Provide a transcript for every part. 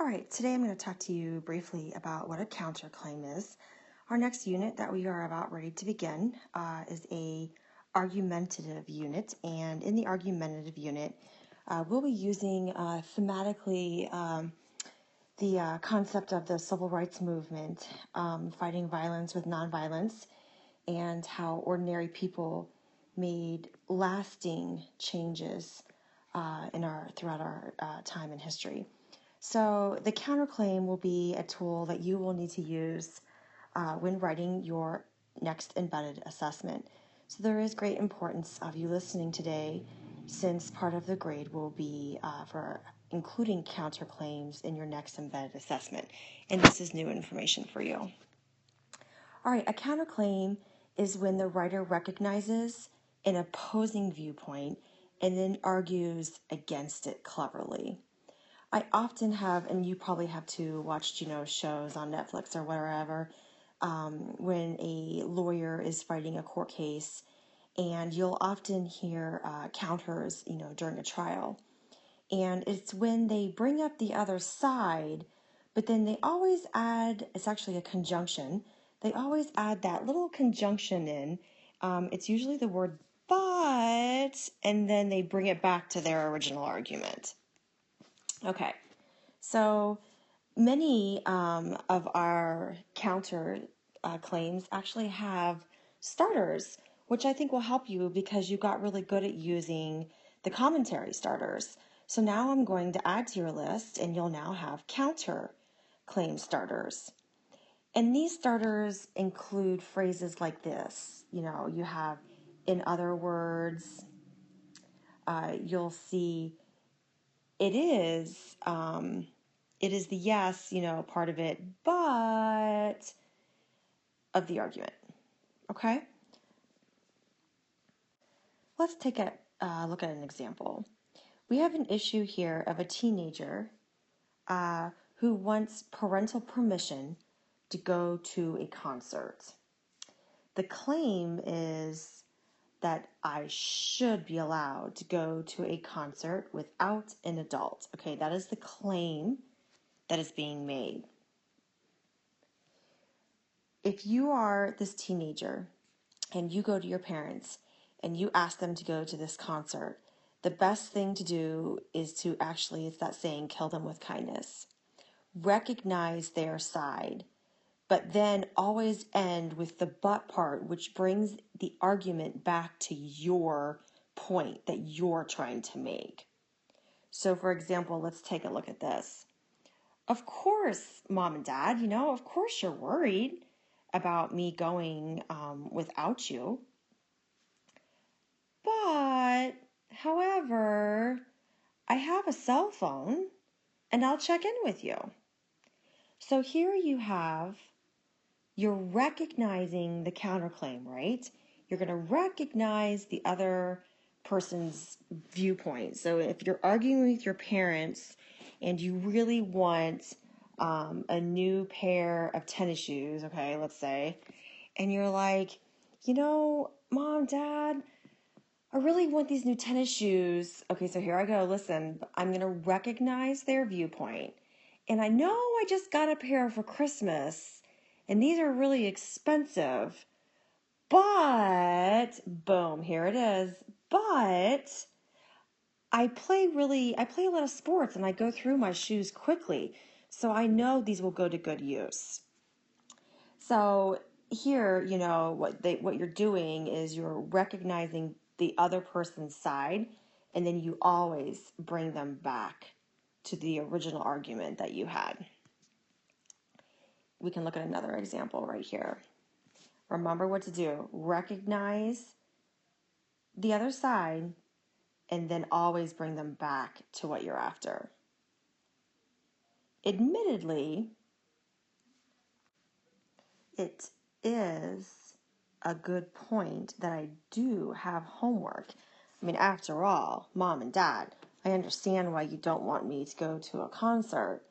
All right, today I'm going to talk to you briefly about what a counterclaim is. Our next unit that we are about ready to begin is a argumentative unit, and in the argumentative unit, we'll be using thematically the concept of the civil rights movement, fighting violence with nonviolence, and how ordinary people made lasting changes throughout our time in history. So the counterclaim will be a tool that you will need to use when writing your next embedded assessment. So there is great importance of you listening today, since part of the grade will be for including counterclaims in your next embedded assessment. And this is new information for you. All right, a counterclaim is when the writer recognizes an opposing viewpoint and then argues against it cleverly. I often have, and you probably have to watch, shows on Netflix or wherever, when a lawyer is fighting a court case, and you'll often hear counters, during a trial. And it's when they bring up the other side, but then they always add, it's actually a conjunction, they always add that little conjunction in. It's usually the word but, and then they bring it back to their original argument. Okay, so many of our counter claims actually have starters, which I think will help you because you got really good at using the commentary starters. So now I'm going to add to your list, and you'll now have counter claim starters. And these starters include phrases like this. You have, in other words, you'll see it is the yes, part of it, but of the argument. Okay? Let's take a look at an example. We have an issue here of a teenager who wants parental permission to go to a concert. The claim is that I should be allowed to go to a concert without an adult. Okay, that is the claim that is being made. If you are this teenager and you go to your parents and you ask them to go to this concert, the best thing to do is to actually, it's that saying, kill them with kindness. Recognize their side, but then always end with the but part, which brings the argument back to your point that you're trying to make. So for example, let's take a look at this. Of course, Mom and Dad, of course you're worried about me going without you. But, however, I have a cell phone and I'll check in with you. So here you're recognizing the counterclaim, right? You're going to recognize the other person's viewpoint. So if you're arguing with your parents and you really want a new pair of tennis shoes, okay, let's say, and you're like, Mom, Dad, I really want these new tennis shoes. Okay, so here I go. Listen, I'm going to recognize their viewpoint. And I know I just got a pair for Christmas, and these are really expensive. But, boom, here it is. But I play a lot of sports, and I go through my shoes quickly. So I know these will go to good use. So here, what you're doing is you're recognizing the other person's side, and then you always bring them back to the original argument that you had. We can look at another example right here. Remember what to do. Recognize the other side, and then always bring them back to what you're after. Admittedly, it is a good point that I do have homework. I mean, after all, Mom and Dad, I understand why you don't want me to go to a concert,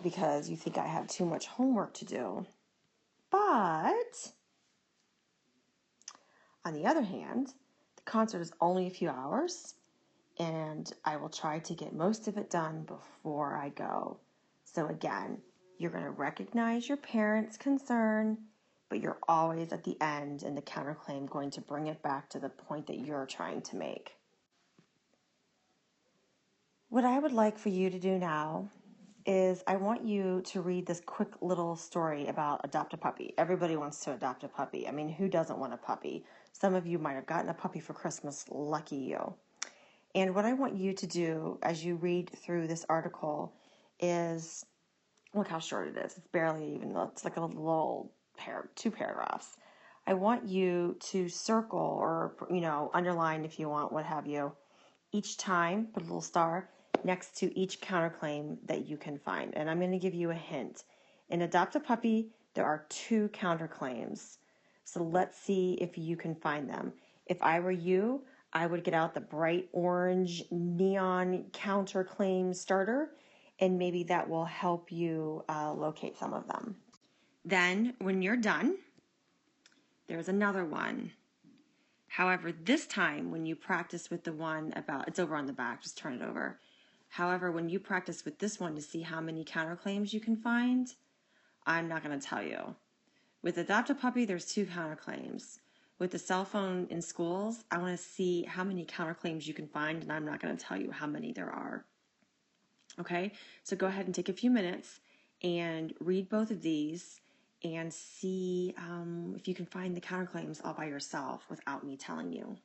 because you think I have too much homework to do. But, on the other hand, the concert is only a few hours, and I will try to get most of it done before I go. So again, you're going to recognize your parents' concern, but you're always at the end in the counterclaim going to bring it back to the point that you're trying to make. What I would like for you to do now is I want you to read this quick little story about adopt a puppy. Everybody wants to adopt a puppy. I mean, who doesn't want a puppy? Some of you might have gotten a puppy for Christmas. Lucky you. And what I want you to do as you read through this article is, look how short it is. It's barely even, it's like a little two paragraphs. I want you to circle or, underline if you want, what have you, each time, put a little star next to each counterclaim that you can find. And I'm going to give you a hint. In Adopt a Puppy, there are 2 counterclaims. So let's see if you can find them. If I were you, I would get out the bright orange neon counterclaim starter, and maybe that will help you locate some of them. Then, when you're done, there's another one. However, this time when you practice with the one about, it's over on the back, just turn it over. However, when you practice with this one to see how many counterclaims you can find, I'm not going to tell you. With Adopt a Puppy, there's 2 counterclaims. With the cell phone in schools, I want to see how many counterclaims you can find, and I'm not going to tell you how many there are. Okay, so go ahead and take a few minutes and read both of these and see if you can find the counterclaims all by yourself without me telling you.